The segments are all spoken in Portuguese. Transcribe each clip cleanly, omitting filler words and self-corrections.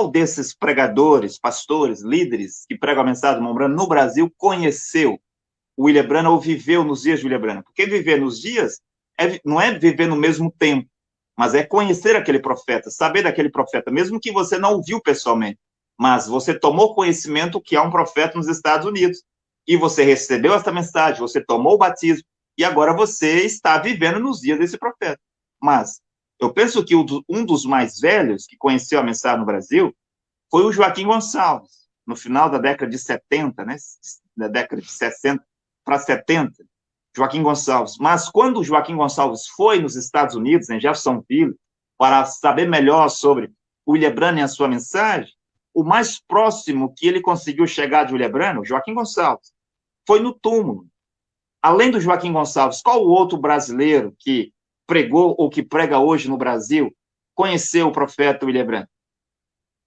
qual desses pregadores, pastores, líderes que pregam a mensagem do irmão Branham no Brasil conheceu o William Branham ou viveu nos dias de William Branham? Porque viver nos dias não é viver no mesmo tempo, mas é conhecer aquele profeta, saber daquele profeta, mesmo que você não o viu pessoalmente, mas você tomou conhecimento que há um profeta nos Estados Unidos, e você recebeu essa mensagem, você tomou o batismo, e agora você está vivendo nos dias desse profeta. Mas eu penso que um dos mais velhos que conheceu a mensagem no Brasil foi o Joaquim Gonçalves, no final da década de 70, né? Da década de 60 para 70, Joaquim Gonçalves. Mas quando o Joaquim Gonçalves foi nos Estados Unidos, em Jeffersonville, para saber melhor sobre William Branham e a sua mensagem, o mais próximo que ele conseguiu chegar de William Branham, Joaquim Gonçalves, foi no túmulo. Além do Joaquim Gonçalves, qual o outro brasileiro que pregou ou que prega hoje no Brasil conheceu o profeta William Branham?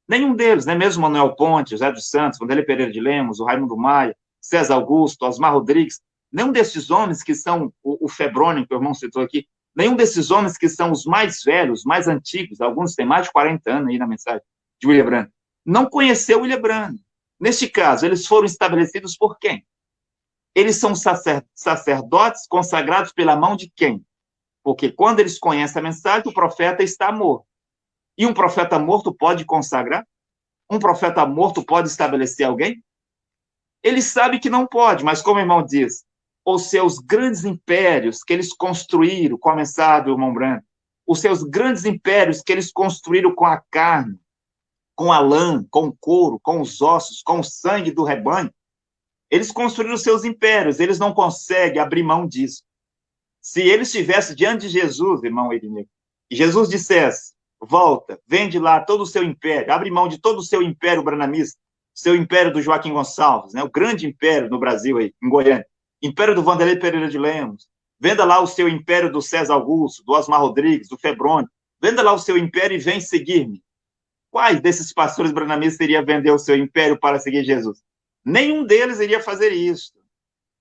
Nenhum deles, né? Mesmo Manuel Ponte, José dos Santos, Vanderlei Pereira de Lemos, o Raimundo Maia, César Augusto, Osmar Rodrigues, nenhum desses homens que são, o Febrônio, que o irmão citou aqui, nenhum desses homens que são os mais velhos, mais antigos, alguns têm mais de 40 anos aí na mensagem de William Branham, não conheceu William Branham. Neste caso, eles foram estabelecidos por quem? Eles são sacerdotes consagrados pela mão de quem? Porque quando eles conhecem a mensagem, o profeta está morto. E um profeta morto pode consagrar? Um profeta morto pode estabelecer alguém? Ele sabe que não pode, mas como o irmão diz, os seus grandes impérios que eles construíram com a mensagem do irmão Branham, os seus grandes impérios que eles construíram com a carne, com a lã, com o couro, com os ossos, com o sangue do rebanho, eles construíram seus impérios, eles não conseguem abrir mão disso. Se eles estivessem diante de Jesus, irmão Irineu, e Jesus dissesse, volta, vende lá todo o seu império, abre mão de todo o seu império branamista, seu império do Joaquim Gonçalves, né, o grande império no Brasil, aí, em Goiânia, império do Vanderlei Pereira de Lemos, venda lá o seu império do César Augusto, do Osmar Rodrigues, do Febrônio, venda lá o seu império e vem seguir-me. Quais desses pastores branamistas iria vender o seu império para seguir Jesus? Nenhum deles iria fazer isso,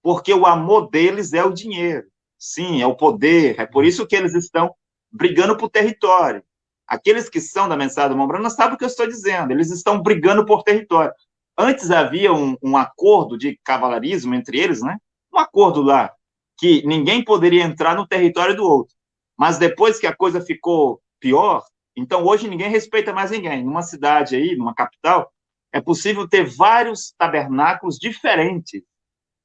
porque o amor deles é o dinheiro. Sim, é o poder, é por isso que eles estão brigando por território. Aqueles que são da mensagem do irmão Branham sabem o que eu estou dizendo, eles estão brigando por território. Antes havia um acordo de cavalariismo entre eles, né? Um acordo lá, que ninguém poderia entrar no território do outro. Mas depois que a coisa ficou pior, então hoje ninguém respeita mais ninguém. Numa cidade aí, numa capital, é possível ter vários tabernáculos diferentes.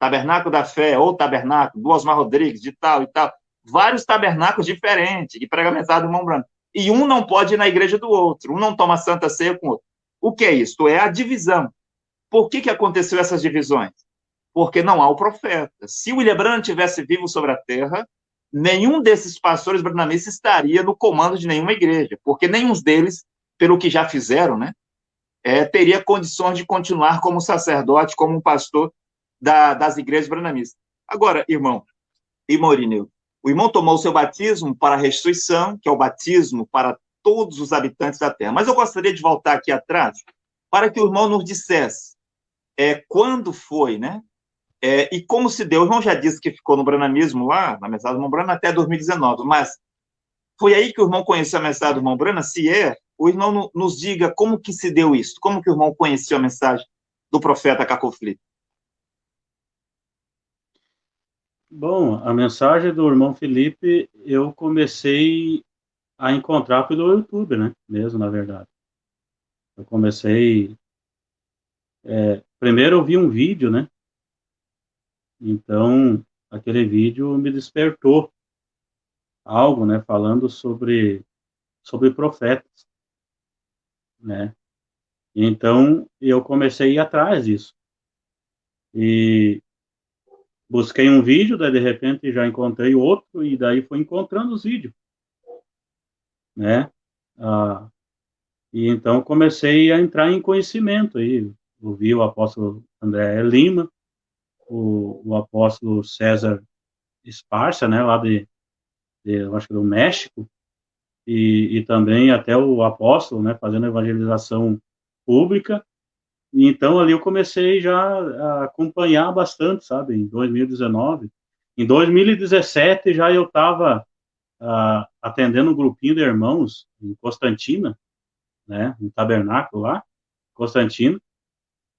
Tabernáculo da Fé, ou tabernáculo do Osmar Rodrigues, de tal e tal. Vários tabernáculos diferentes, que pregam a mensagem do irmão Branham. E um não pode ir na igreja do outro, um não toma santa ceia com o outro. O que é isso? É a divisão. Por que aconteceu essas divisões? Porque não há o profeta. Se William Branham tivesse vivo sobre a terra, nenhum desses pastores branamistas estaria no comando de nenhuma igreja, porque nenhum deles, pelo que já fizeram, né, teria condições de continuar como sacerdote, como um pastor das igrejas branamistas. Agora, irmão Irineu, o irmão tomou o seu batismo para a restituição, que é o batismo para todos os habitantes da terra. Mas eu gostaria de voltar aqui atrás para que o irmão nos dissesse quando foi, né? E como se deu. O irmão já disse que ficou no branamismo lá, na mensagem do irmão Branham, até 2019, mas foi aí que o irmão conheceu a mensagem do irmão Branham? Se o irmão nos diga como que se deu isso, como que o irmão conheceu a mensagem do profeta Cacoflito. Bom, a mensagem do irmão Felipe eu comecei a encontrar pelo YouTube, né? Mesmo, na verdade. Eu comecei... primeiro eu vi um vídeo, né? Então, aquele vídeo me despertou algo, né? Falando sobre profetas, né? Então, eu comecei a ir atrás disso. E busquei um vídeo, daí de repente já encontrei outro, e daí fui encontrando os vídeos, né? E então comecei a entrar em conhecimento aí. Ouvi o apóstolo André Lima, o apóstolo César Esparça, né? Lá eu acho que do México, e também até o apóstolo, né? Fazendo evangelização pública. E então ali eu comecei já a acompanhar bastante, sabe? Em 2019. Em 2017 já eu estava atendendo um grupinho de irmãos em Constantina, né, no tabernáculo lá, Constantino.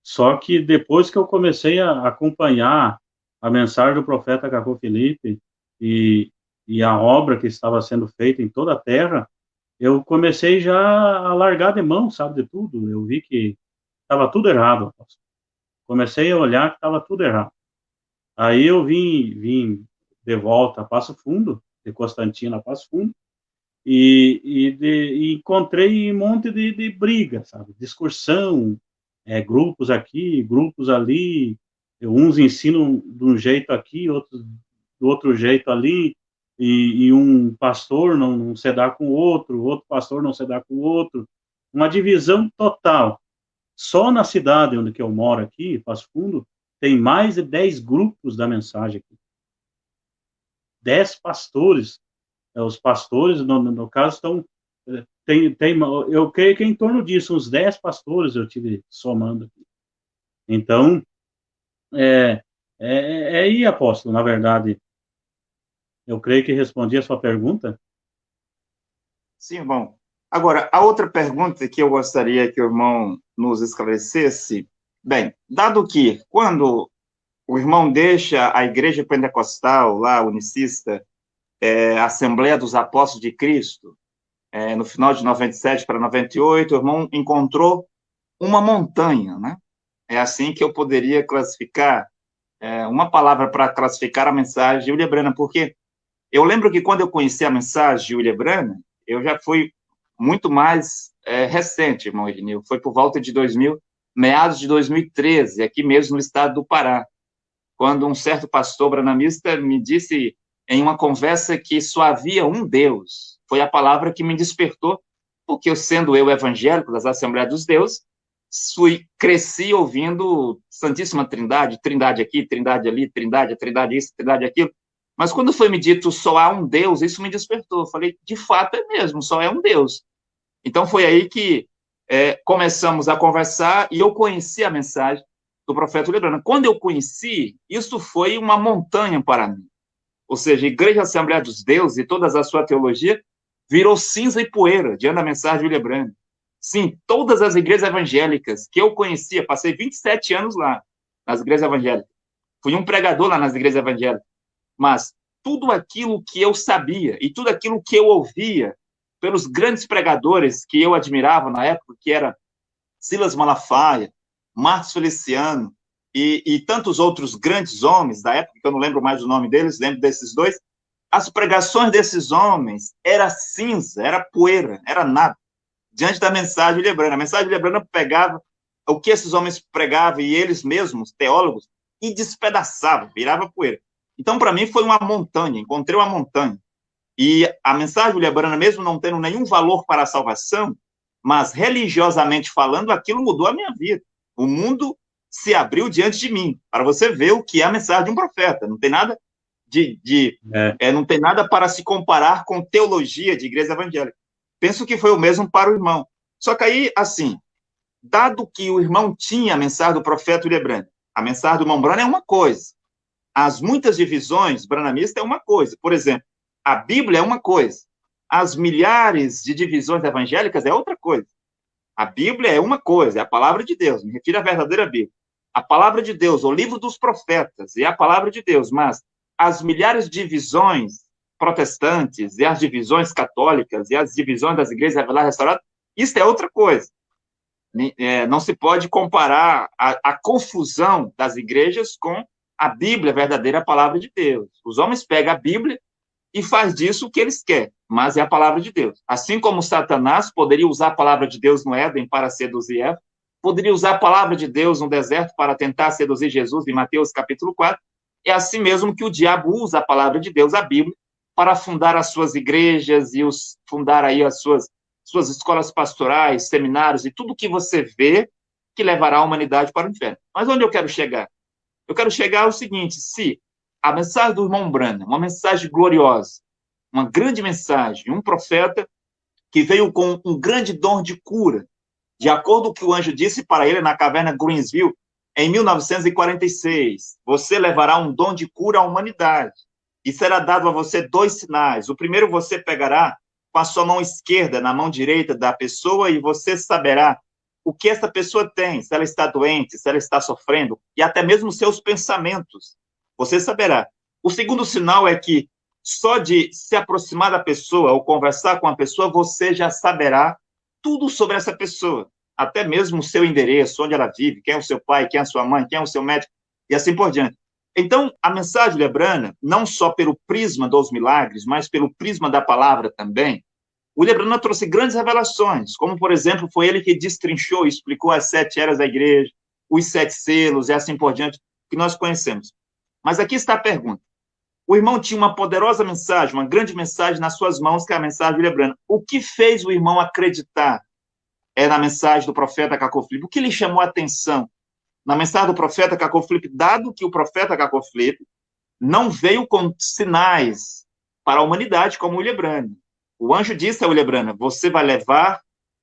Só que depois que eu comecei a acompanhar a mensagem do profeta Cacô Filipe e, e a obra que estava sendo feita em toda a terra, eu comecei já a largar de mão, sabe, de tudo. Eu vi que estava tudo errado, apóstolo. Comecei a olhar que estava tudo errado. Aí eu vim de volta a Passo Fundo, de Constantino a Passo Fundo, e encontrei um monte de briga, sabe? Discussão, grupos aqui, grupos ali, uns ensinam de um jeito aqui, outros do outro jeito ali, e um pastor não se dá com o outro pastor não se dá com o outro, uma divisão total. Só na cidade onde que eu moro aqui, Passo Fundo, tem mais de 10 grupos da mensagem aqui. 10 pastores. Os pastores, no caso, estão... eu creio que é em torno disso, uns 10 pastores eu tive somando aqui. Então, é aí, apóstolo, na verdade. Eu creio que respondi a sua pergunta. Sim, irmão. Agora, a outra pergunta que eu gostaria que o irmão nos esclarecesse, bem, dado que quando o irmão deixa a igreja pentecostal, lá, unicista, a Assembleia dos Apóstolos de Cristo, no final de 97 para 98, o irmão encontrou uma montanha, né? É assim que eu poderia classificar, uma palavra para classificar a mensagem de William Branham, porque eu lembro que quando eu conheci a mensagem de William Branham, eu já fui muito mais recente, irmão Irineu, foi por volta de 2000, meados de 2013, aqui mesmo no estado do Pará, quando um certo pastor branamista me disse em uma conversa que só havia um Deus. Foi a palavra que me despertou, porque eu, sendo eu evangélico das Assembleias dos Deuses, cresci ouvindo Santíssima Trindade, Trindade aqui, Trindade ali, Trindade isso, Trindade aquilo. Mas quando foi me dito só há um Deus, isso me despertou. Eu falei, de fato é mesmo, só é um Deus. Então foi aí que começamos a conversar e eu conheci a mensagem do profeta William Branham. Quando eu conheci, isso foi uma montanha para mim. Ou seja, a Igreja Assembleia dos Deuses e toda a sua teologia virou cinza e poeira diante da mensagem de William Branham. Sim, todas as igrejas evangélicas que eu conhecia, passei 27 anos lá, nas igrejas evangélicas. Fui um pregador lá nas igrejas evangélicas. Mas tudo aquilo que eu sabia e tudo aquilo que eu ouvia pelos grandes pregadores que eu admirava na época, que era Silas Malafaia, Marcos Feliciano e tantos outros grandes homens da época, que eu não lembro mais o nome deles, lembro desses dois, as pregações desses homens era cinza, era poeira, era nada, diante da mensagem de William Branham. A mensagem de William Branham pegava o que esses homens pregavam e eles mesmos, teólogos, e despedaçavam, virava poeira. Então, para mim, foi uma montanha, encontrei uma montanha. E a mensagem de William Branham, mesmo não tendo nenhum valor para a salvação, mas religiosamente falando, aquilo mudou a minha vida. O mundo se abriu diante de mim, para você ver o que é a mensagem de um profeta. Não tem nada não tem nada para se comparar com teologia de igreja evangélica. Penso que foi o mesmo para o irmão. Só que aí, assim, dado que o irmão tinha a mensagem do profeta William Branham, a mensagem do irmão Branham é uma coisa, as muitas divisões branamistas é uma coisa. Por exemplo, a Bíblia é uma coisa, as milhares de divisões evangélicas é outra coisa. A Bíblia é uma coisa, é a palavra de Deus, me refiro à verdadeira Bíblia. A palavra de Deus, o livro dos profetas, é a palavra de Deus, mas as milhares de divisões protestantes, e as divisões católicas, e as divisões das igrejas reveladas e restauradas, isso é outra coisa. Não se pode comparar a confusão das igrejas com a Bíblia, a verdadeira palavra de Deus. Os homens pegam a Bíblia e faz disso o que eles querem, mas é a palavra de Deus. Assim como Satanás poderia usar a palavra de Deus no Éden para seduzir Eva, poderia usar a palavra de Deus no deserto para tentar seduzir Jesus, em Mateus capítulo 4, é assim mesmo que o diabo usa a palavra de Deus, a Bíblia, para fundar as suas igrejas e fundar aí as suas escolas pastorais, seminários e tudo que você vê que levará a humanidade para o inferno. Mas onde eu quero chegar? Eu quero chegar ao seguinte: se a mensagem do irmão Branham, uma mensagem gloriosa, uma grande mensagem, um profeta que veio com um grande dom de cura, de acordo com o que o anjo disse para ele na caverna Greensville, em 1946, você levará um dom de cura à humanidade, e será dado a você 2 sinais. O primeiro, você pegará com a sua mão esquerda na mão direita da pessoa e você saberá o que essa pessoa tem, se ela está doente, se ela está sofrendo, e até mesmo seus pensamentos. Você saberá. O segundo sinal é que só de se aproximar da pessoa ou conversar com a pessoa, você já saberá tudo sobre essa pessoa, até mesmo o seu endereço, onde ela vive, quem é o seu pai, quem é a sua mãe, quem é o seu médico, e assim por diante. Então, a mensagem lebrana, não só pelo prisma dos milagres, mas pelo prisma da palavra também, o Lebrana trouxe grandes revelações, como, por exemplo, foi ele que destrinchou e explicou as 7 eras da igreja, os 7 selos e assim por diante, que nós conhecemos. Mas aqui está a pergunta. O irmão tinha uma poderosa mensagem, uma grande mensagem nas suas mãos, que é a mensagem lebrana. O que fez o irmão acreditar na mensagem do profeta Cacau Filipe? O que lhe chamou a atenção na mensagem do profeta Cacau Filipe, dado que o profeta Cacau Filipe não veio com sinais para a humanidade como o Lebrana. O anjo disse ao Lebrana, você vai levar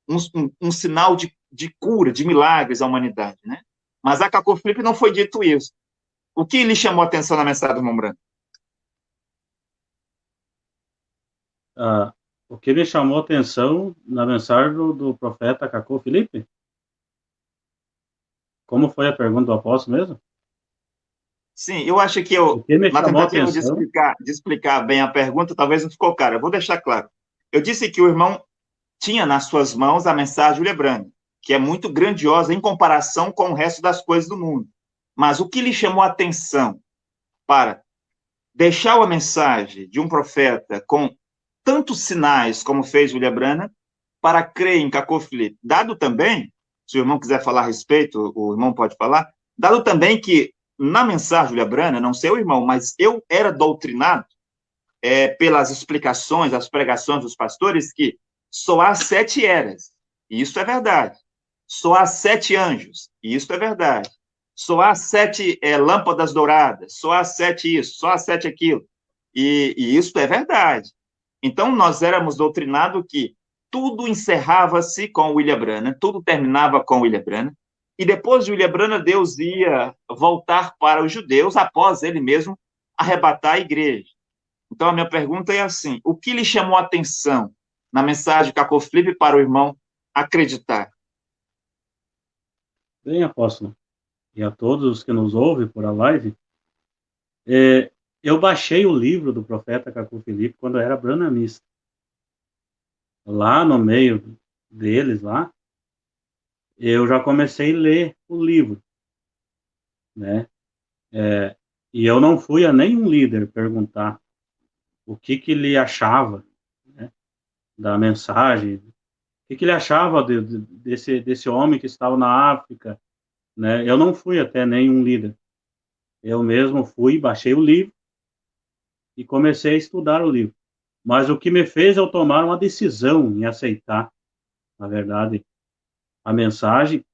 um sinal de cura, de milagres à humanidade, né? Mas a Cacau Filipe não foi dito isso. O que lhe chamou a atenção na mensagem do irmão Branco? O que me chamou a atenção na mensagem do profeta Cacau Filipe? Como foi a pergunta do apóstolo mesmo? Sim, eu acho que na tentativa de explicar bem a pergunta, talvez não ficou claro. Eu vou deixar claro. Eu disse que o irmão tinha nas suas mãos a mensagem Lebrana, que é muito grandiosa em comparação com o resto das coisas do mundo. Mas o que lhe chamou a atenção para deixar a mensagem de um profeta com tantos sinais como fez o Lebrana, para crer em Cacau Filipe? Dado também, se o irmão quiser falar a respeito, o irmão pode falar, dado também que na mensagem Lebrana, não sei o irmão, mas eu era doutrinado pelas explicações, as pregações dos pastores, que só há 7 eras, e isso é verdade. Só há 7 anjos, e isso é verdade. Só há 7 lâmpadas douradas, só há 7 isso, só há 7 aquilo, e isso é verdade. Então, nós éramos doutrinados que tudo encerrava-se com William Branham, tudo terminava com William Branham, e depois de William Branham, Deus ia voltar para os judeus após ele mesmo arrebatar a igreja. Então, a minha pergunta é assim, o que lhe chamou a atenção na mensagem de Cacau Filipe para o irmão acreditar? Bem, apóstolo, e a todos que nos ouvem por a live, eu baixei o livro do profeta Cacau Filipe quando eu era branamista. Lá no meio deles, lá, eu já comecei a ler o livro, né? E eu não fui a nenhum líder perguntar o que ele achava, né, da mensagem, o que ele achava desse homem que estava na África, né? Eu não fui até nenhum líder. Eu mesmo fui, baixei o livro e comecei a estudar o livro. Mas o que me fez eu tomar uma decisão em aceitar, na verdade, a mensagem,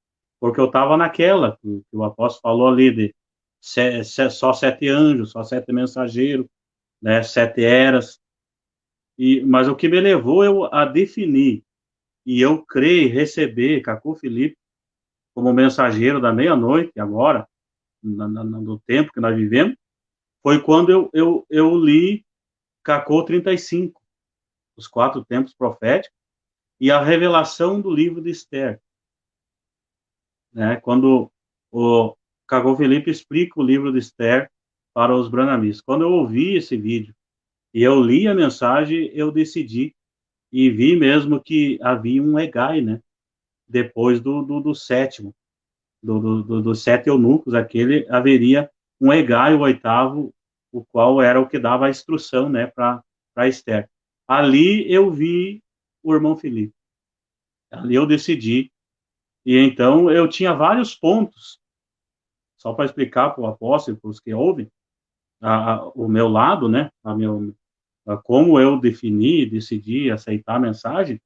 porque eu estava naquela que o apóstolo falou ali de só 7 anjos, só 7 mensageiros, né, 7 eras. Mas o que me levou eu a definir e eu crer e receber Cacau Filipe como mensageiro da meia-noite, agora, no tempo que nós vivemos, foi quando eu li Cacau 35, os 4 tempos proféticos, e a revelação do livro de Esther. Né, quando o Cacau Filipe explica o livro de Esther para os branamistas. Quando eu ouvi esse vídeo e eu li a mensagem, eu decidi e vi mesmo que havia um Egai, né? Depois do sétimo, dos 7 eunucos, aquele haveria um Egai, o 8º, o qual era o que dava a instrução, né, para Esther. Ali eu vi o irmão Filipe. Ali eu decidi. E então eu tinha vários pontos, só para explicar para o apóstolo, para os que ouvem, o meu lado, né, como eu defini, decidi aceitar a mensagem.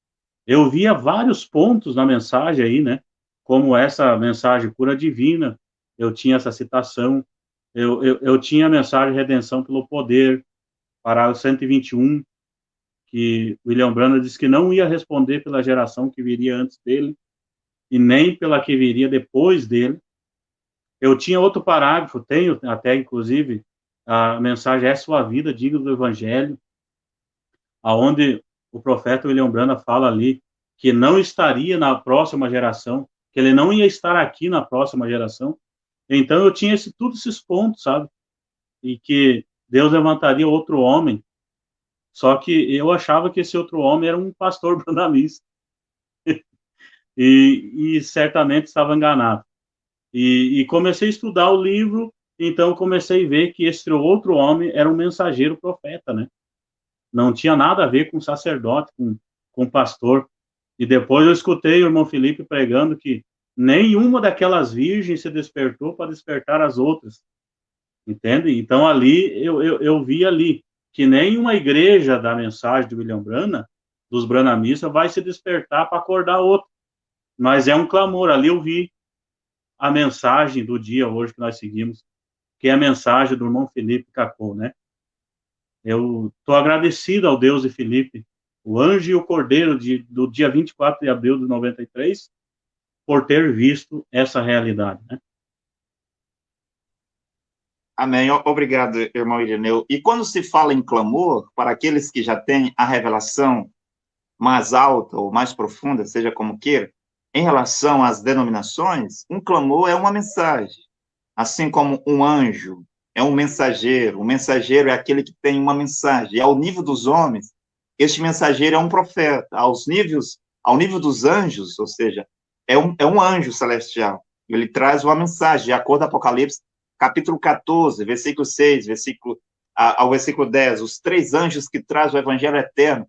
Eu via vários pontos na mensagem aí, né, como essa mensagem cura divina, eu tinha essa citação, eu tinha a mensagem redenção pelo poder, parágrafo 121, que William Branham disse que não ia responder pela geração que viria antes dele, e nem pela que viria depois dele. Eu tinha outro parágrafo, tenho até, inclusive, a mensagem é sua vida, digna do Evangelho, aonde o profeta William Branham fala ali que não estaria na próxima geração, que ele não ia estar aqui na próxima geração. Então eu tinha todos esses pontos, sabe? E que Deus levantaria outro homem. Só que eu achava que esse outro homem era um pastor branamista. E certamente estava enganado. E comecei a estudar o livro, então comecei a ver que esse outro homem era um mensageiro profeta, né? Não tinha nada a ver com sacerdote, com pastor. E depois eu escutei o irmão Felipe pregando que nenhuma daquelas virgens se despertou para despertar as outras. Entende? Então ali, eu vi ali que nenhuma igreja da mensagem de William Branham, dos branamistas, vai se despertar para acordar outro. Mas é um clamor. Ali eu vi a mensagem do dia hoje que nós seguimos, que é a mensagem do irmão Felipe Cacô, né? Eu estou agradecido ao Deus de Felipe, o anjo e o cordeiro do dia 24 de abril de 93, por ter visto essa realidade, né? Amém. Obrigado, irmão Irineu. E quando se fala em clamor, para aqueles que já têm a revelação mais alta ou mais profunda, seja como queira, em relação às denominações, um clamor é uma mensagem. Assim como um anjo é um mensageiro, o mensageiro é aquele que tem uma mensagem. E ao nível dos homens, este mensageiro é um profeta. Ao nível dos anjos, ou seja, é um anjo celestial. Ele traz uma mensagem, de acordo com Apocalipse, capítulo 14, versículo 6, ao versículo 10, os 3 anjos que trazem o evangelho eterno,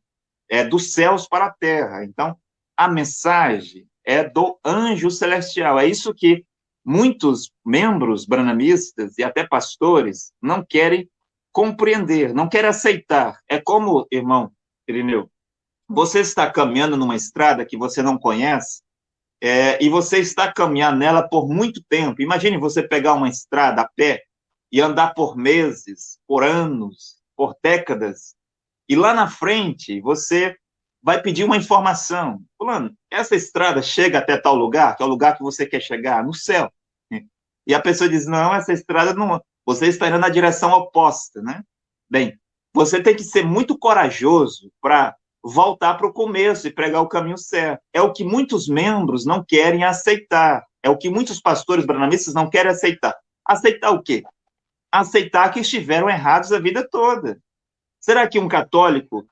dos céus para a terra. Então, a mensagem é do anjo celestial. É isso que muitos membros branamistas e até pastores não querem compreender, não querem aceitar. É como, irmão Irineu, você está caminhando numa estrada que você não conhece, e você está caminhando nela por muito tempo. Imagine você pegar uma estrada a pé e andar por meses, por anos, por décadas, e lá na frente você vai pedir uma informação. Fulano, essa estrada chega até tal lugar, que é o lugar que você quer chegar, no céu. E a pessoa diz, não, essa estrada não... Você está indo na direção oposta, né? Bem, você tem que ser muito corajoso para voltar para o começo e pregar o caminho certo. É o que muitos membros não querem aceitar. É o que muitos pastores branamistas não querem aceitar. Aceitar o quê? Aceitar que estiveram errados a vida toda. Será que um católico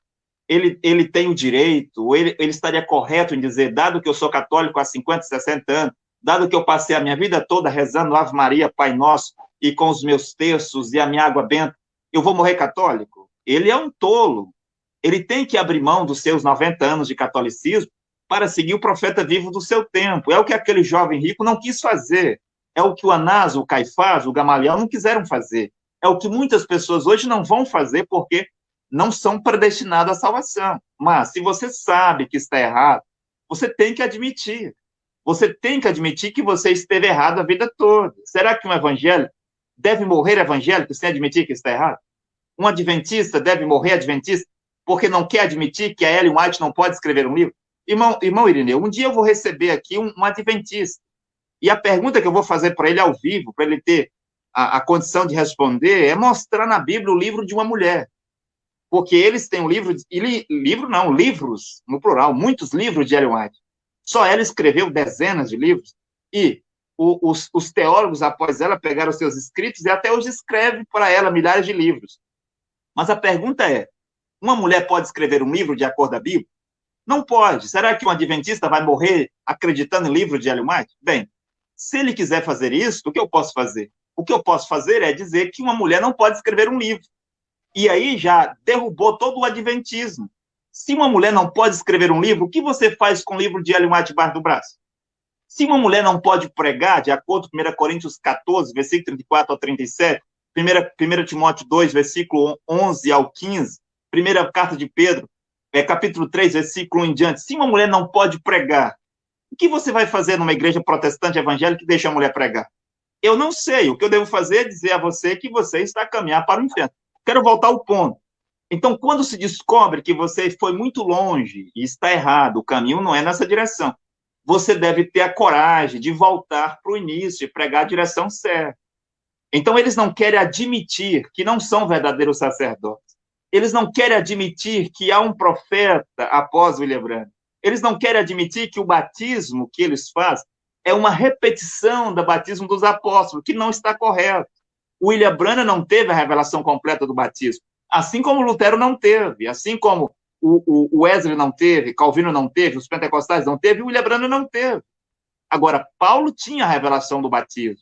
ele tem o direito, ou ele estaria correto em dizer, dado que eu sou católico há 50, 60 anos, dado que eu passei a minha vida toda rezando Ave Maria, Pai Nosso, e com os meus terços e a minha água benta, eu vou morrer católico? Ele é um tolo. Ele tem que abrir mão dos seus 90 anos de catolicismo para seguir o profeta vivo do seu tempo. É o que aquele jovem rico não quis fazer. É o que o Anás, o Caifás, o Gamaliel não quiseram fazer. É o que muitas pessoas hoje não vão fazer porque não são predestinados à salvação. Mas, se você sabe que está errado, você tem que admitir. Você tem que admitir que você esteve errado a vida toda. Será que um evangélico deve morrer evangélico sem admitir que está errado? Um adventista deve morrer adventista porque não quer admitir que a Ellen White não pode escrever um livro? Irmão Irineu, um dia eu vou receber aqui um adventista. E a pergunta que eu vou fazer para ele ao vivo, para ele ter a condição de responder, é mostrar na Bíblia o livro de uma mulher. Porque eles têm um livros, no plural, muitos livros de Ellen White. Só ela escreveu dezenas de livros, e os teólogos, após ela, pegaram os seus escritos e até hoje escrevem para ela milhares de livros. Mas a pergunta é, uma mulher pode escrever um livro de acordo com a Bíblia? Não pode. Será que um adventista vai morrer acreditando em livro de Ellen White? Bem, se ele quiser fazer isso, o que eu posso fazer? O que eu posso fazer é dizer que uma mulher não pode escrever um livro. E aí já derrubou todo o adventismo. Se uma mulher não pode escrever um livro, o que você faz com o livro de Ellen White debaixo do braço? Se uma mulher não pode pregar, de acordo com 1 Coríntios 14, versículo 34 ao 37, 1 Timóteo 2, versículo 11 ao 15, primeira carta de Pedro, capítulo 3, versículo 1 em diante, se uma mulher não pode pregar, o que você vai fazer numa igreja protestante evangélica que deixa a mulher pregar? Eu não sei. O que eu devo fazer é dizer a você que você está a caminhar para o inferno. Quero voltar ao ponto. Então, quando se descobre que você foi muito longe e está errado, o caminho não é nessa direção, você deve ter a coragem de voltar para o início e pregar a direção certa. Então, eles não querem admitir que não são verdadeiros sacerdotes. Eles não querem admitir que há um profeta após William Branham. Eles não querem admitir que o batismo que eles fazem é uma repetição do batismo dos apóstolos, que não está correto. O William Branham não teve a revelação completa do batismo, assim como Lutero não teve, assim como o Wesley não teve, Calvino não teve, os pentecostais não teve, o William Branham não teve. Agora, Paulo tinha a revelação do batismo,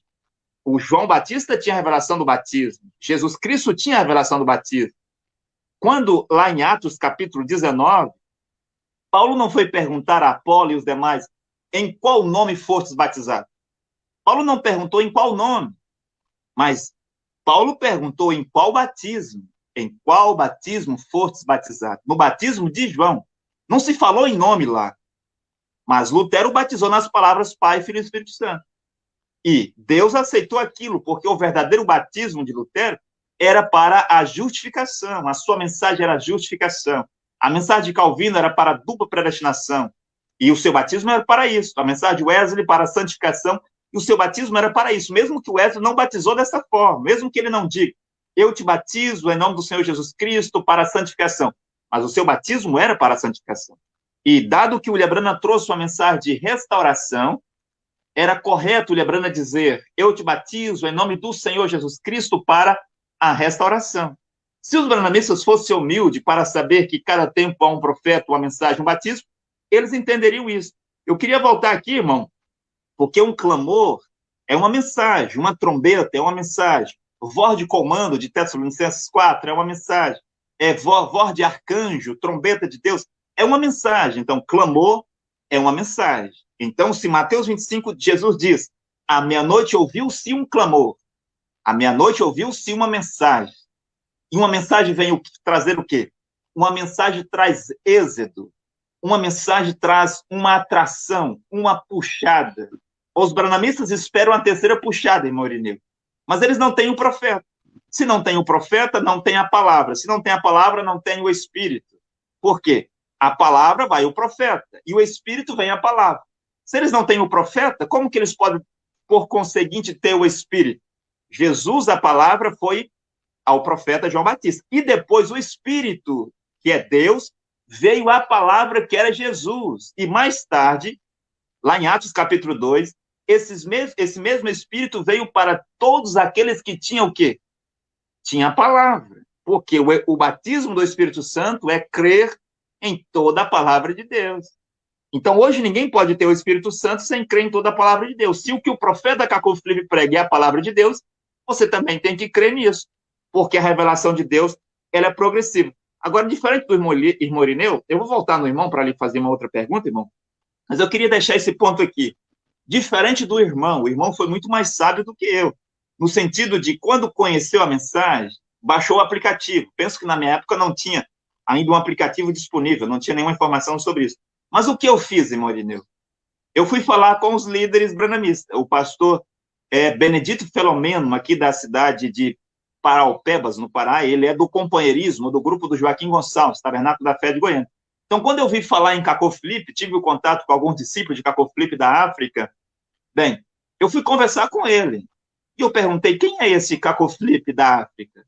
o João Batista tinha a revelação do batismo, Jesus Cristo tinha a revelação do batismo. Quando, lá em Atos, capítulo 19, Paulo não foi perguntar a Apolo e os demais em qual nome fostes batizados. Paulo não perguntou em qual nome, mas Paulo perguntou em qual batismo. Em qual batismo fostes batizados? No batismo de João. Não se falou em nome lá. Mas Lutero batizou nas palavras Pai, Filho e Espírito Santo. E Deus aceitou aquilo, porque o verdadeiro batismo de Lutero era para a justificação. A sua mensagem era a justificação. A mensagem de Calvino era para a dupla predestinação. E o seu batismo era para isso. A mensagem de Wesley para a santificação. E o seu batismo era para isso. Mesmo que o Wesley não batizou dessa forma. Mesmo que ele não diga, eu te batizo em nome do Senhor Jesus Cristo para a santificação. Mas o seu batismo era para a santificação. E dado que o William Branham trouxe uma mensagem de restauração, era correto o William Branham dizer, eu te batizo em nome do Senhor Jesus Cristo para a restauração. Se os branhamistas fossem humildes para saber que cada tempo há um profeta, uma mensagem, um batismo, eles entenderiam isso. Eu queria voltar aqui, irmão, porque um clamor é uma mensagem, uma trombeta é uma mensagem, voz de comando de Tessalonicenses 4 é uma mensagem, voz de arcanjo, trombeta de Deus, é uma mensagem. Então, clamor é uma mensagem. Então, se Mateus 25, Jesus diz, à meia-noite ouviu-se um clamor, à meia-noite ouviu-se uma mensagem, e uma mensagem vem trazer o quê? Uma mensagem traz êxodo, uma mensagem traz uma atração, uma puxada. Os branhamistas esperam a terceira puxada, irmão Irineu, mas eles não têm o profeta. Se não tem o profeta, não tem a palavra. Se não tem a palavra, não tem o Espírito. Por quê? A palavra vai o profeta, e o Espírito vem a palavra. Se eles não têm o profeta, como que eles podem, por conseguinte, ter o Espírito? Jesus, a palavra, foi ao profeta João Batista. E depois o Espírito, que é Deus, veio a palavra que era Jesus. E mais tarde, lá em Atos capítulo 2, esse mesmo Espírito veio para todos aqueles que tinham o quê? Tinha a palavra. Porque o batismo do Espírito Santo é crer em toda a palavra de Deus. Então, hoje, ninguém pode ter o Espírito Santo sem crer em toda a palavra de Deus. Se o que o profeta Caco Felipe prega é a palavra de Deus, você também tem que crer nisso, porque a revelação de Deus, ela é progressiva. Agora, diferente do irmão Irineu, eu vou voltar no irmão para lhe fazer uma outra pergunta, irmão, mas eu queria deixar esse ponto aqui. Diferente do irmão, o irmão foi muito mais sábio do que eu, no sentido de, quando conheceu a mensagem, baixou o aplicativo. Penso que na minha época não tinha ainda um aplicativo disponível, não tinha nenhuma informação sobre isso. Mas o que eu fiz, irmão Irineu? Eu fui falar com os líderes branhamistas. O pastor Benedito Filomeno, aqui da cidade de Paraupebas, no Pará, ele é do companheirismo, do grupo do Joaquim Gonçalves, Tabernáculo da Fé de Goiânia. Então, quando eu vi falar em Caco Felipe, tive o contato com alguns discípulos de Caco Felipe da África, bem, eu fui conversar com ele. E eu perguntei, quem é esse Caco Felipe da África?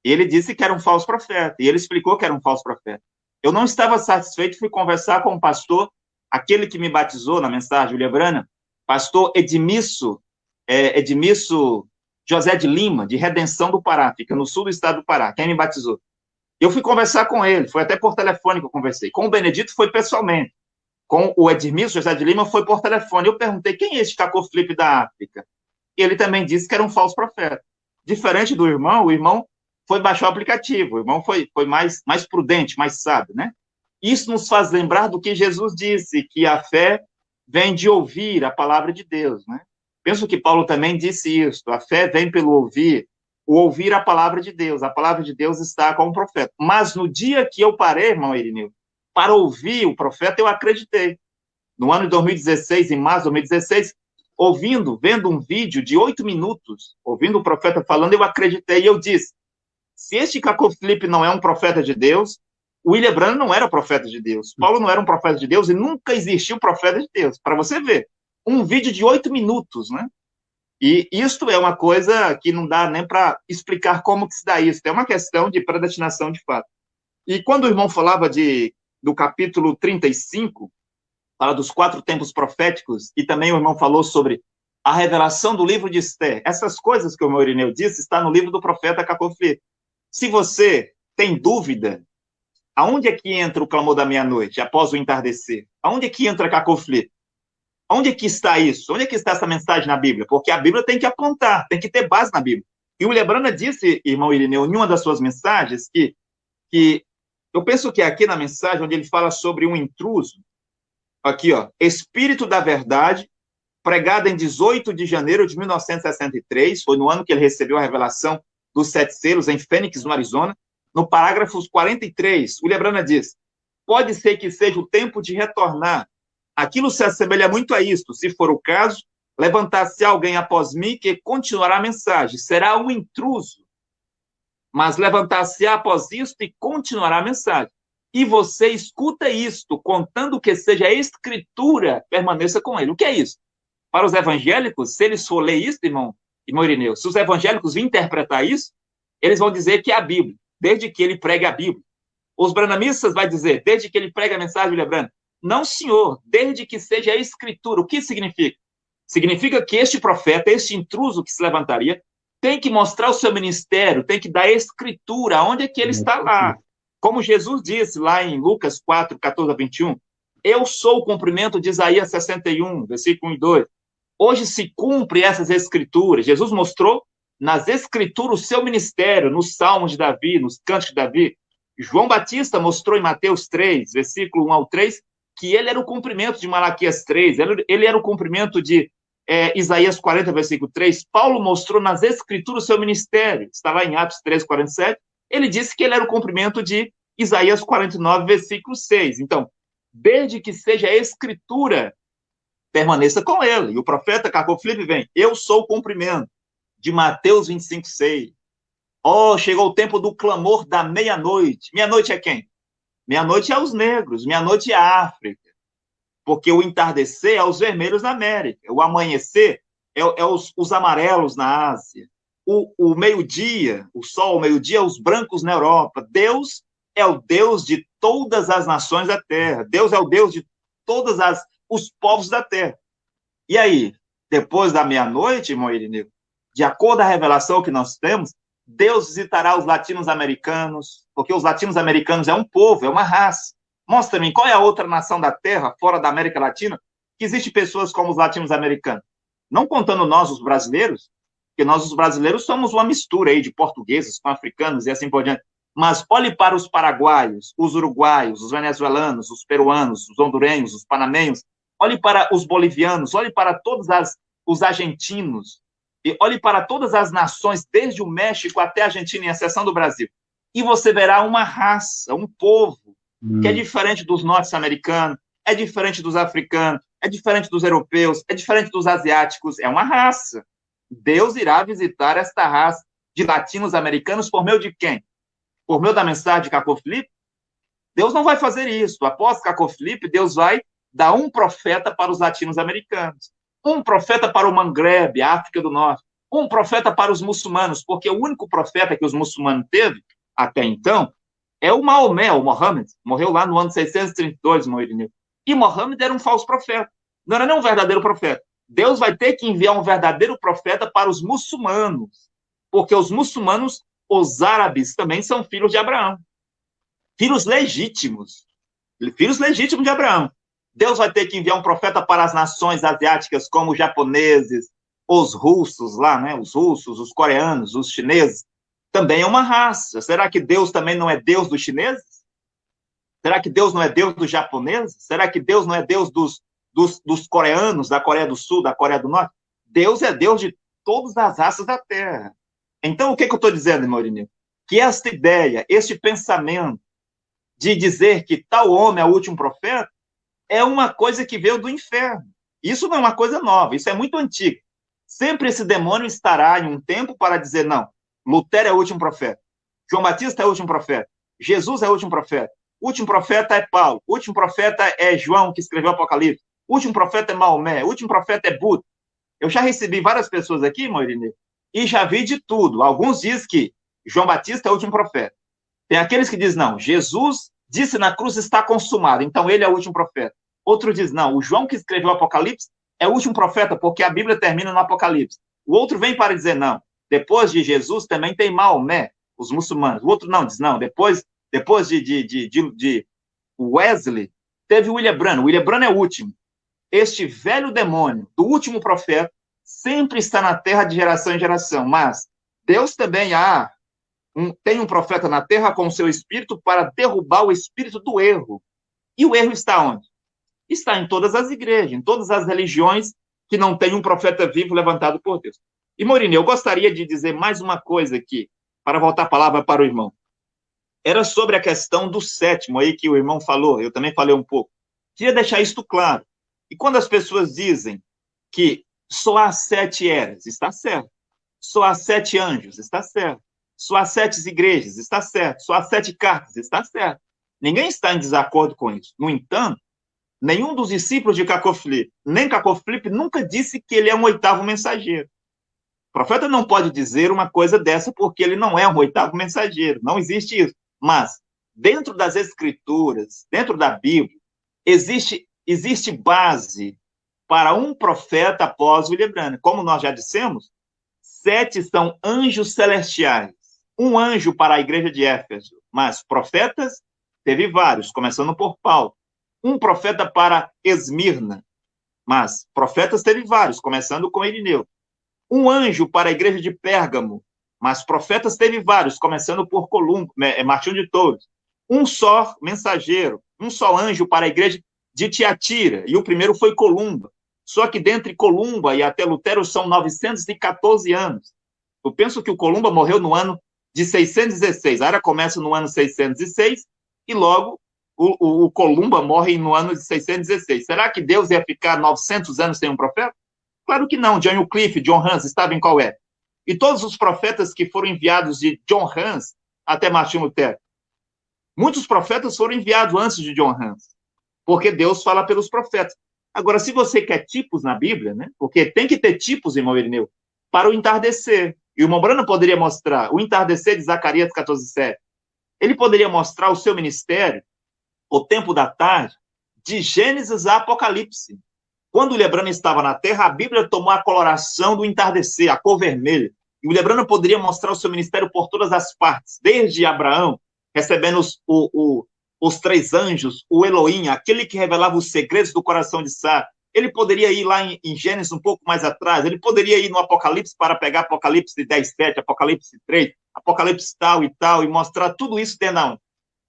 E ele disse que era um falso profeta. E ele explicou que era um falso profeta. Eu não estava satisfeito, fui conversar com o pastor, aquele que me batizou na mensagem, William Branham, pastor Edmisso José de Lima, de Redenção do Pará, fica no sul do estado do Pará, quem me batizou. Eu fui conversar com ele, foi até por telefone que eu conversei. Com o Benedito foi pessoalmente. Com o Edmisso José de Lima foi por telefone. Eu perguntei, quem é esse Caco Felipe da África? E ele também disse que era um falso profeta. Diferente do irmão, o irmão foi baixar o aplicativo, o irmão foi mais prudente, mais sábio, né? Isso nos faz lembrar do que Jesus disse, que a fé vem de ouvir a palavra de Deus, né? Penso que Paulo também disse isso, a fé vem pelo ouvir, o ouvir a palavra de Deus. A palavra de Deus está com o profeta. Mas no dia que eu parei, irmão Irineu, para ouvir o profeta, eu acreditei. No ano de 2016, em março de 2016, vendo um vídeo de 8 minutos, ouvindo o profeta falando, eu acreditei e eu disse, se este Caco Felipe não é um profeta de Deus, o William Branham não era profeta de Deus, Paulo não era um profeta de Deus e nunca existiu profeta de Deus. Para você ver, um vídeo de 8 minutos, né? E isto é uma coisa que não dá nem para explicar como que se dá isso. É uma questão de predestinação de fato. E quando o irmão falava do capítulo 35, fala dos 4 tempos proféticos, e também o irmão falou sobre a revelação do livro de Esther. Essas coisas que o irmão Irineu disse está no livro do profeta Cacofli. Se você tem dúvida, aonde é que entra o clamor da meia-noite, após o entardecer? Aonde é que entra Cacofli? Onde é que está isso? Onde é que está essa mensagem na Bíblia? Porque a Bíblia tem que apontar, tem que ter base na Bíblia. E o William Branham disse, irmão Irineu, em uma das suas mensagens, que eu penso que é aqui na mensagem onde ele fala sobre um intruso, aqui, ó, Espírito da Verdade, pregado em 18 de janeiro de 1963, foi no ano que ele recebeu a revelação dos 7 selos em Phoenix, no Arizona. No parágrafo 43, William Branham diz: pode ser que seja o tempo de retornar. Aquilo se assemelha muito a isto. Se for o caso, levantar-se alguém após mim que continuará a mensagem. Será um intruso, mas levantar-se após isto e continuará a mensagem. E você escuta isto, contando que seja a Escritura, permaneça com ele. O que é isso? Para os evangélicos, se eles for ler isso, irmão Irineu, se os evangélicos virem interpretar isso, eles vão dizer que é a Bíblia, desde que ele pregue a Bíblia. Os branamistas vão dizer, desde que ele pregue a mensagem de William Branham. Não, senhor, desde que seja a Escritura. O que significa? Significa que este profeta, este intruso que se levantaria, tem que mostrar o seu ministério, tem que dar a Escritura, onde é que ele está lá. Como Jesus disse lá em Lucas 4, 14 a 21, eu sou o cumprimento de Isaías 61, versículo 1 e 2. Hoje se cumpre essas Escrituras. Jesus mostrou nas Escrituras o seu ministério, nos Salmos de Davi, nos Cantos de Davi. João Batista mostrou em Mateus 3, versículo 1 ao 3, que ele era o cumprimento de Malaquias 3, ele era o cumprimento de Isaías 40, versículo 3. Paulo mostrou nas Escrituras o seu ministério, está lá em Atos 13, 47. Ele disse que ele era o cumprimento de Isaías 49, versículo 6. Então, desde que seja a Escritura, permaneça com ele. E o profeta Cacoflipe vem, eu sou o cumprimento de Mateus 25, 6. Oh, chegou o tempo do clamor da meia-noite. Meia-noite é quem? Meia-noite é os negros, meia-noite é a África. Porque o entardecer é os vermelhos na América, o amanhecer é os amarelos na Ásia, o meio-dia, o sol, o meio-dia é os brancos na Europa. Deus é o Deus de todas as nações da terra. Deus é o Deus de todos os povos da terra. E aí, depois da meia-noite, irmão Irineu, de acordo com a revelação que nós temos, Deus visitará os latinos-americanos, porque os latinos-americanos é um povo, é uma raça. Mostra-me qual é a outra nação da Terra, fora da América Latina, que existe pessoas como os latinos-americanos. Não contando nós, os brasileiros, porque nós, os brasileiros, somos uma mistura aí de portugueses com africanos e assim por diante. Mas olhe para os paraguaios, os uruguaios, os venezuelanos, os peruanos, os hondurenhos, os panamenhos, olhe para os bolivianos, olhe para todos os argentinos, e olhe para todas as nações, desde o México até a Argentina, em exceção do Brasil. E você verá uma raça, um povo, que é diferente dos norte-americanos, é diferente dos africanos, é diferente dos europeus, é diferente dos asiáticos, é uma raça. Deus irá visitar esta raça de latinos-americanos por meio de quem? Por meio da mensagem de Cacoflipe? Deus não vai fazer isso. Após Cacoflipe, Deus vai dar um profeta para os latinos-americanos, um profeta para o Mangrebe, a África do Norte, um profeta para os muçulmanos, porque o único profeta que os muçulmanos teve, até então, é o Maomé, o Mohammed, morreu lá no ano 632, meu Irineu. E Mohammed era um falso profeta, não era nem um verdadeiro profeta. Deus vai ter que enviar um verdadeiro profeta para os muçulmanos, porque os muçulmanos, os árabes, também são filhos de Abraão, filhos legítimos de Abraão. Deus vai ter que enviar um profeta para as nações asiáticas, como os japoneses, os russos lá, né? Os russos, os coreanos, os chineses. Também é uma raça. Será que Deus também não é Deus dos chineses? Será que Deus não é Deus dos japoneses? Será que Deus não é Deus dos coreanos, da Coreia do Sul, da Coreia do Norte? Deus é Deus de todas as raças da Terra. Então, o que eu estou dizendo, Maurinho? Que esta ideia, este pensamento de dizer que tal homem é o último profeta, é uma coisa que veio do inferno. Isso não é uma coisa nova, isso é muito antigo. Sempre esse demônio estará em um tempo para dizer, não, Lutero é o último profeta, João Batista é o último profeta, Jesus é o último profeta, o último profeta é Paulo, o último profeta é João, que escreveu o Apocalipse, o último profeta é Maomé, o último profeta é Buda. Eu já recebi várias pessoas aqui, Maurinho, e já vi de tudo. Alguns dizem que João Batista é o último profeta. Tem aqueles que dizem, não, Jesus disse na cruz está consumado, então ele é o último profeta. Outro diz, não, o João que escreveu o Apocalipse é o último profeta, porque a Bíblia termina no Apocalipse. O outro vem para dizer, não, depois de Jesus também tem Maomé, os muçulmanos. O outro não, diz, não, depois de Wesley, teve William Branham. William Branham é o último. Este velho demônio do último profeta sempre está na terra de geração em geração, mas Deus também tem um profeta na terra com o seu espírito para derrubar o espírito do erro. E o erro está onde? Está em todas as igrejas, em todas as religiões que não tem um profeta vivo levantado por Deus. E, Morini, eu gostaria de dizer mais uma coisa aqui, para voltar a palavra para o irmão. Era sobre a questão do sétimo aí que o irmão falou, eu também falei um pouco. Queria deixar isto claro. E quando as pessoas dizem que só há 7 eras, está certo. Só há 7 anjos, está certo. Só há 7 igrejas, está certo. Só há 7 cartas, está certo. Ninguém está em desacordo com isso. No entanto, nenhum dos discípulos de Caco Filipe, nem Caco Filipe, nunca disse que ele é um 8º mensageiro. O profeta não pode dizer uma coisa dessa porque ele não é um 8º mensageiro. Não existe isso. Mas, dentro das Escrituras, dentro da Bíblia, existe base para um profeta após William Branham. Como nós já dissemos, 7 são anjos celestiais. Um anjo para a igreja de Éfeso. Mas profetas, teve vários, começando por Paulo. Um profeta para Esmirna. Mas profetas teve vários, começando com Irineu. Um anjo para a igreja de Pérgamo. Mas profetas teve vários, começando por Columbo, Martinho de Tours. Um só mensageiro, um só anjo para a igreja de Tiatira, e o primeiro foi Columba. Só que dentre Columba e até Lutero são 914 anos. Eu penso que o Columba morreu no ano de 616, a era começa no ano 606, e logo o Columba morre no ano de 616. Será que Deus ia ficar 900 anos sem um profeta? Claro que não. John Wycliffe, John Hus, estavam em qual era? E todos os profetas que foram enviados de John Hus até Martinho Lutero. Muitos profetas foram enviados antes de John Hus, porque Deus fala pelos profetas. Agora, se você quer tipos na Bíblia, né? Porque tem que ter tipos, irmão Irineu, para o entardecer. E o irmão Branham poderia mostrar o entardecer de Zacarias 14:7. Ele poderia mostrar o seu ministério, o tempo da tarde, de Gênesis a Apocalipse. Quando o William Branham estava na Terra, a Bíblia tomou a coloração do entardecer, a cor vermelha. E o William Branham poderia mostrar o seu ministério por todas as partes, desde Abraão, recebendo os 3 anjos, o Elohim, aquele que revelava os segredos do coração de Sara. Ele poderia ir lá em Gênesis um pouco mais atrás, ele poderia ir no Apocalipse para pegar Apocalipse 10:7, Apocalipse 3, Apocalipse tal e mostrar tudo isso dentro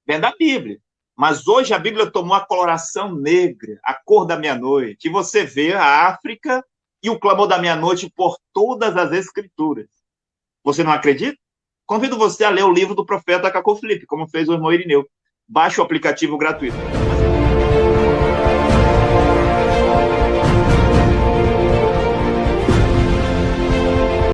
da Bíblia. Mas hoje a Bíblia tomou a coloração negra, a cor da meia-noite, e você vê a África e o clamor da meia-noite por todas as Escrituras. Você não acredita? Convido você a ler o livro do profeta Caco Filipe, como fez o irmão Irineu. Baixe o aplicativo gratuito.